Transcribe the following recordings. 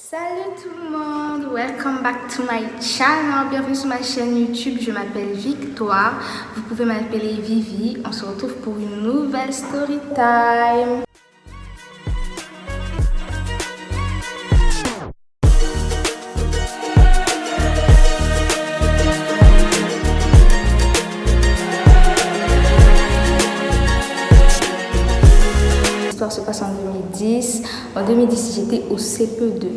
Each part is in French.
Salut tout le monde, welcome back to my channel, bienvenue sur ma chaîne YouTube, je m'appelle Victoire, vous pouvez m'appeler Vivi, on se retrouve pour une nouvelle story time. L'histoire se passe en 2010. En 2010, j'étais au CP2.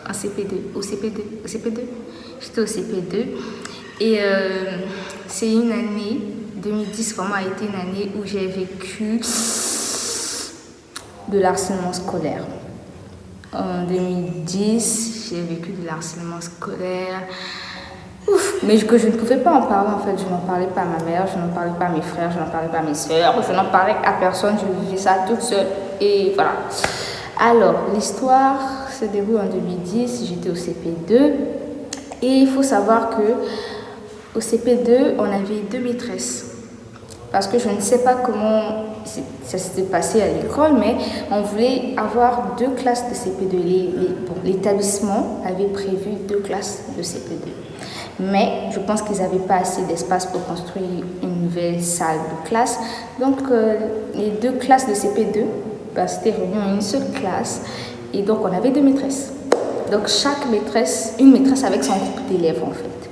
En CP2, au CP2. J'étais au CP2. Et c'est une année, 2010 vraiment a été une année où j'ai vécu de l'harcèlement scolaire. En 2010, j'ai vécu de l'harcèlement scolaire. Mais que je ne pouvais pas en parler en fait, je n'en parlais pas à ma mère, je n'en parlais pas à mes frères, je n'en parlais pas à mes soeurs, je n'en parlais à personne, je vivais ça toute seule et voilà. Alors, l'histoire se déroule en 2010, j'étais au CP2 et il faut savoir que au CP2, on avait 2 maîtresses. Parce que je ne sais pas comment ça s'était passé à l'école, mais on voulait avoir 2 classes de CP2. L'établissement avait prévu 2 classes de CP2. Mais je pense qu'ils n'avaient pas assez d'espace pour construire une nouvelle salle de classe. Donc, les 2 classes de CP2 c'était réuni en une seule classe. Et donc, on avait 2 maîtresses. Donc, chaque maîtresse, une maîtresse avec son groupe d'élèves en fait.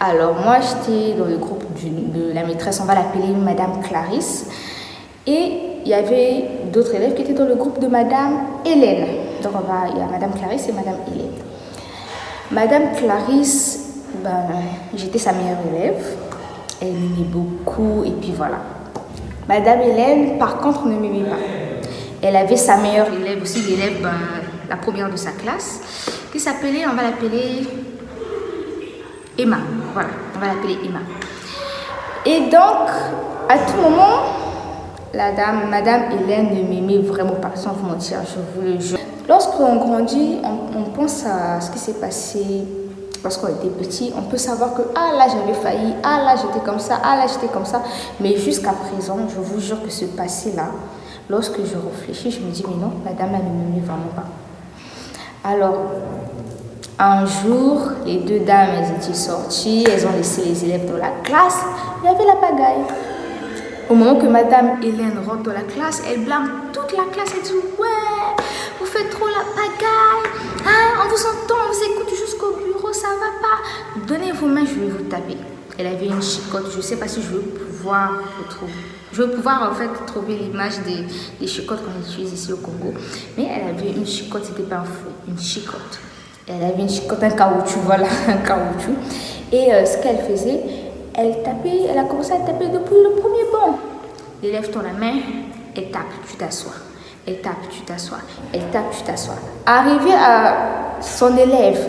Alors, moi, j'étais dans le groupe de la maîtresse, on va l'appeler Madame Clarisse. Et il y avait d'autres élèves qui étaient dans le groupe de Madame Hélène. Donc, il y a Madame Clarisse et Madame Hélène. Madame Clarisse, j'étais sa meilleure élève. Elle m'aimait beaucoup et puis voilà. Madame Hélène, par contre, ne m'aimait pas. Elle avait sa meilleure élève aussi, l'élève, la première de sa classe, qui s'appelait, on va l'appeler Emma. Voilà, on va l'appeler Emma. Et donc, à tout moment, Madame Hélène ne m'aimait vraiment pas, sans vous mentir, je vous le jure. Lorsqu'on grandit, on pense à ce qui s'est passé lorsqu'on était petit. On peut savoir que, là j'avais failli, là j'étais comme ça, là j'étais comme ça. Mais jusqu'à présent, je vous jure que ce passé-là, lorsque je réfléchis, je me dis, mais non, madame, elle ne m'aimait vraiment pas. Alors, un jour, les 2 dames, elles étaient sorties, elles ont laissé les élèves dans la classe, il y avait la pagaille. Au moment que madame Hélène rentre dans la classe, elle blâme toute la classe, elle dit, ouais, vous faites trop la pagaille, on vous entend, on vous écoute jusqu'au bureau, ça va pas. Donnez vos mains, je vais vous taper. Elle avait une chicotte, je ne sais pas si je vais pouvoir retrouver. Je vais pouvoir en fait trouver l'image des chicottes qu'on utilise ici au Congo. Mais elle avait une chicotte, c'était pas un fouet, une chicotte. Elle avait une chicotte, un caoutchouc, voilà, un caoutchouc. Et ce qu'elle faisait, elle a commencé à taper depuis le premier banc. L'élève tend la main, elle tape, tu t'assois. Elle tape, tu t'assois. Elle tape, tu t'assois. Arrivée à son élève,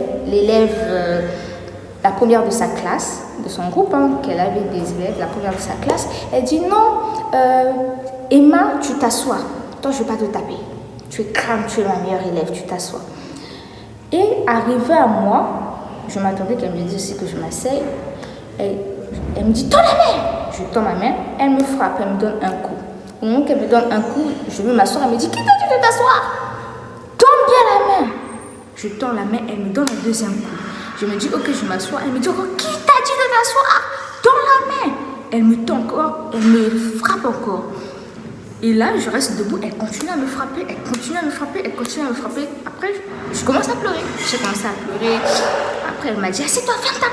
la première de sa classe, de son groupe, qu'elle avait des élèves, la première de sa classe, elle dit non, Emma, tu t'assois. Toi, je ne vais pas te taper. Tu es calme, tu es ma meilleure élève, tu t'assois. Et arrivée à moi, je m'attendais qu'elle me dise aussi que je m'asseye. Elle me dit, tends la main. Je tends ma main, elle me frappe, elle me donne un coup. Au moment qu'elle me donne un coup, je veux m'asseoir, elle me dit, qui t'a dit de t'asseoir? Tends bien la main. Je tends la main, elle me donne un deuxième coup. Je me dis, ok, je m'assois. Elle me dit encore, qui t'a dit de t'asseoir? Tends la main. Elle me tend encore, elle me frappe encore. Et là, je reste debout, elle continue à me frapper, elle continue à me frapper, elle continue à me frapper. Après, je commence à pleurer. J'ai commencé à pleurer. Après, elle m'a dit, assieds-toi, ferme ta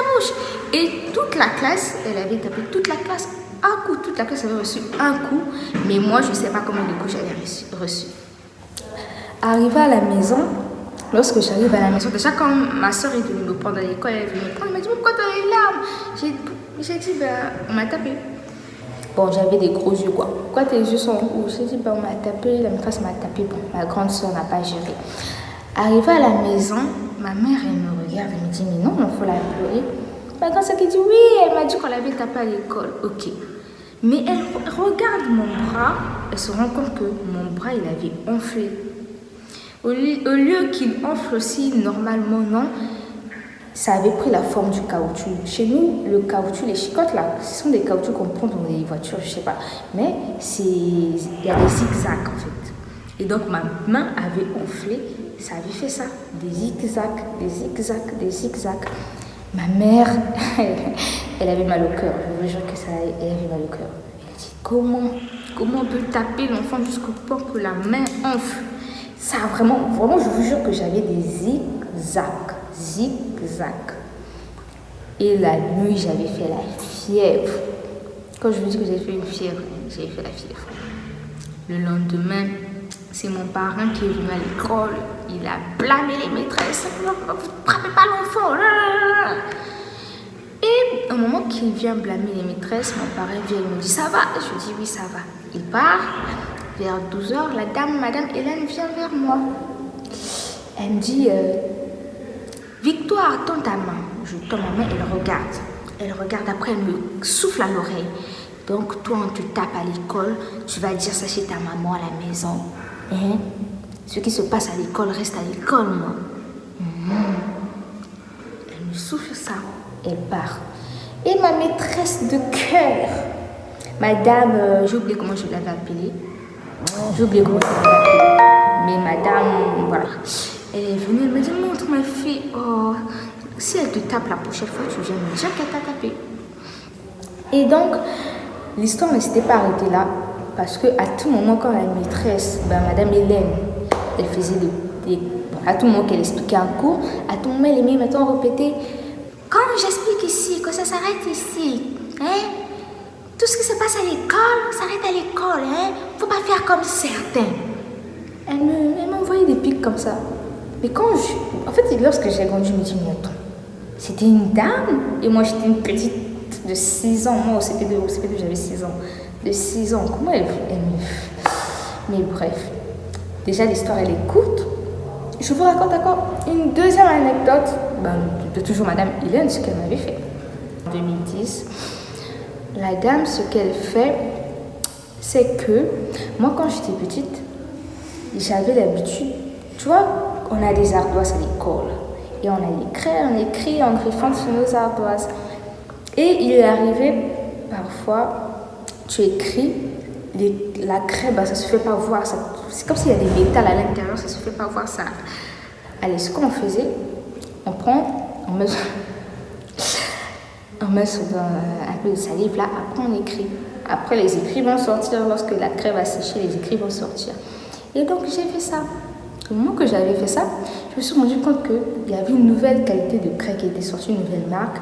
bouche. Et toute la classe, elle avait tapé toute la classe un coup. Toute la classe avait reçu un coup. Mais moi, je ne sais pas combien de coups j'avais reçu. Arrivée à la maison, lorsque j'arrive à la maison, déjà quand ma soeur est venue me prendre à l'école, elle est venue me prendre, elle m'a dit, pourquoi tu as les larmes? J'ai dit, on m'a tapé. Bon, j'avais des gros yeux, quoi. Pourquoi tes yeux sont rouges? J'ai dit, on m'a tapé, la maîtresse m'a tapé. Bon, ma grande soeur n'a pas géré. Arrivée à la maison, ma mère, elle me regarde, elle me dit, mais non, il faut la pleurer. Ma grande soeur qui dit, oui, elle m'a dit qu'on l'avait tapé à l'école. Ok. Mais elle regarde mon bras, elle se rend compte que mon bras, il avait enflé. Au lieu qu'il enfle aussi, normalement, non, ça avait pris la forme du caoutchouc. Chez nous, le caoutchouc, les chicottes là, ce sont des caoutchoucs qu'on prend dans les voitures, je sais pas. Mais il y a des zigzags en fait. Et donc, ma main avait enflé, ça avait fait ça. Des zigzags, des zigzags, des zigzags. Ma mère, elle avait mal au cœur. Je vous jure que ça, elle avait mal au cœur. Elle a dit, comment on peut taper l'enfant jusqu'au point que la main enfle? Ça a vraiment, je vous jure que j'avais des zigzags, zigzags. Et la nuit, j'avais fait la fièvre. Quand je vous dis que j'ai fait une fièvre, j'ai fait la fièvre. Le lendemain, c'est mon parrain qui est venu à l'école. Il a blâmé les maîtresses. Vous ne frappez pas l'enfant. Et au moment qu'il vient blâmer les maîtresses, mon parrain vient et me dit, ça va? Je dis, oui, ça va. Il part. Vers 12h, madame Hélène vient vers moi. Elle me dit, Victoire, tends ta main. Je tends ma main, elle regarde. Elle regarde, après elle me souffle à l'oreille. Donc toi, on te tape à l'école, tu vas dire ça chez ta maman à la maison. Hein? Ce qui se passe à l'école reste à l'école, moi. Elle me souffle ça, elle part. Et ma maîtresse de cœur, madame, j'ai oublié comment je l'avais appelée. Mais madame, voilà. Elle est venue, elle me dit, montre ma fille. Oh, si elle te tape la prochaine fois, tu viens me dire qu'elle t'a tapé. Et donc, l'histoire ne s'était pas arrêtée là. Parce qu'à tout moment, quand la maîtresse, madame Hélène, elle faisait à tout moment qu'elle expliquait un cours, à tout moment, elle aimait maintenant répéter, quand j'explique ici, que ça s'arrête ici, hein? Tout ce qui se passe à l'école, s'arrête à l'école, hein? Faut pas faire comme certains. Elle m'envoyait des pics comme ça. Mais lorsque j'ai grandi, je me dis, mais attends, c'était une dame et moi j'étais une petite de 6 ans. Moi au CP2 j'avais 6 ans. De 6 ans, comment elle me... Mais bref, déjà l'histoire elle est courte. Je vous raconte encore une deuxième anecdote de toujours madame Hélène, ce qu'elle m'avait fait. En 2010, la dame, ce qu'elle fait, c'est que moi quand j'étais petite, j'avais l'habitude, tu vois, on a des ardoises à l'école et on écrit en griffant sur nos ardoises. Et il est arrivé parfois, tu écris, la craie, ça se fait pas voir. C'est comme s'il y a des métals à l'intérieur, ça se fait pas voir ça. Allez, ce qu'on faisait, on met sur un peu de salive là, après on écrit. Après les écrits vont sortir, lorsque la craie va sécher, les écrits vont sortir. Et donc j'ai fait ça. Au moment que j'avais fait ça, je me suis rendu compte qu'il y avait une nouvelle qualité de craie qui était sortie, une nouvelle marque.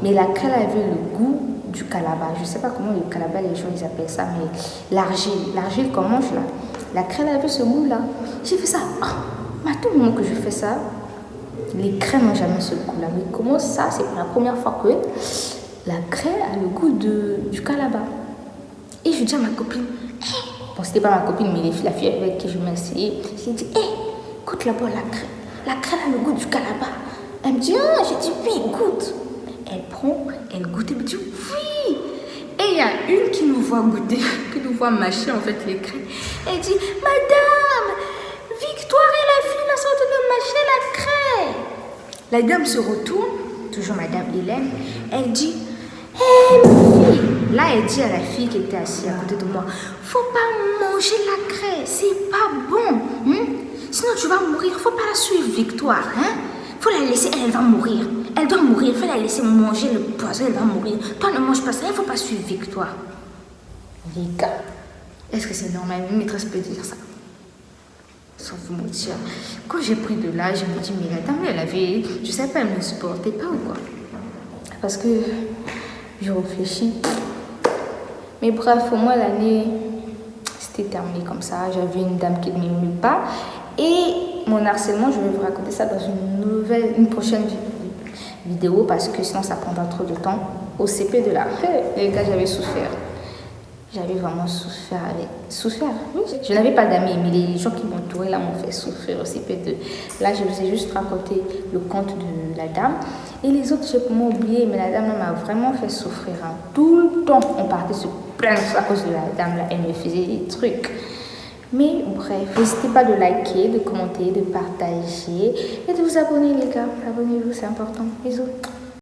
Mais la craie avait le goût du calabat. Je ne sais pas comment le calabat, les gens ils appellent ça, mais l'argile qu'on mange là. La craie avait ce goût-là. J'ai fait ça. Mais à tout moment que je fais ça, les craies n'ont jamais ce goût-là. Mais comment ça? C'est pour la première fois que la craie a le goût du calabat. Et je dis à ma copine, bon, c'était pas ma copine, mais la fille avec qui je m'asseyais, j'ai dit, goûte là-bas la craie. La craie a le goût du calabat. Elle me dit, j'ai dit, oui, goûte. Elle prend, elle goûte, elle me dit, oui. Et il y a une qui nous voit goûter, qui nous voit mâcher en fait les craies. Elle dit, madame, Victoire et la fille là sont en train de mâcher la craie. La dame se retourne, toujours madame Hélène, elle dit, ma fille. Là, elle dit à la fille qui était assise à côté de moi, faut pas manger la craie, c'est pas bon. Sinon, tu vas mourir. Faut pas la suivre, Victoire. Faut la laisser, elle va mourir. Elle doit mourir. Faut la laisser manger le poison, elle va mourir. Toi, ne mange pas ça, il faut pas suivre, Victoire. Les gars, est-ce que c'est normal? Une maîtresse peut dire ça? Sans vous mentir. Quand j'ai pris de l'âge, je me dis, mais la dame, elle avait, je sais pas, elle me supportait pas ou quoi? Parce que je réfléchis. Mais bref, au moins l'année, c'était terminé comme ça. J'avais une dame qui ne m'aimait pas. Et mon harcèlement, je vais vous raconter ça dans une prochaine vidéo parce que sinon ça prendra trop de temps. Au CP2 là, les gars, j'avais souffert. J'avais vraiment souffert. Oui, je n'avais pas d'amis, mais les gens qui m'entouraient là m'ont fait souffrir au CP2. Là, je vous ai juste raconté le conte de la dame. Et les autres, j'ai vraiment oublié, mais la dame m'a vraiment fait souffrir. Tout le temps, on partait se plaindre à cause de la dame là. Elle me faisait des trucs. Mais bref, n'hésitez pas de liker, de commenter, de partager et de vous abonner les gars. Abonnez-vous, c'est important. Bisous.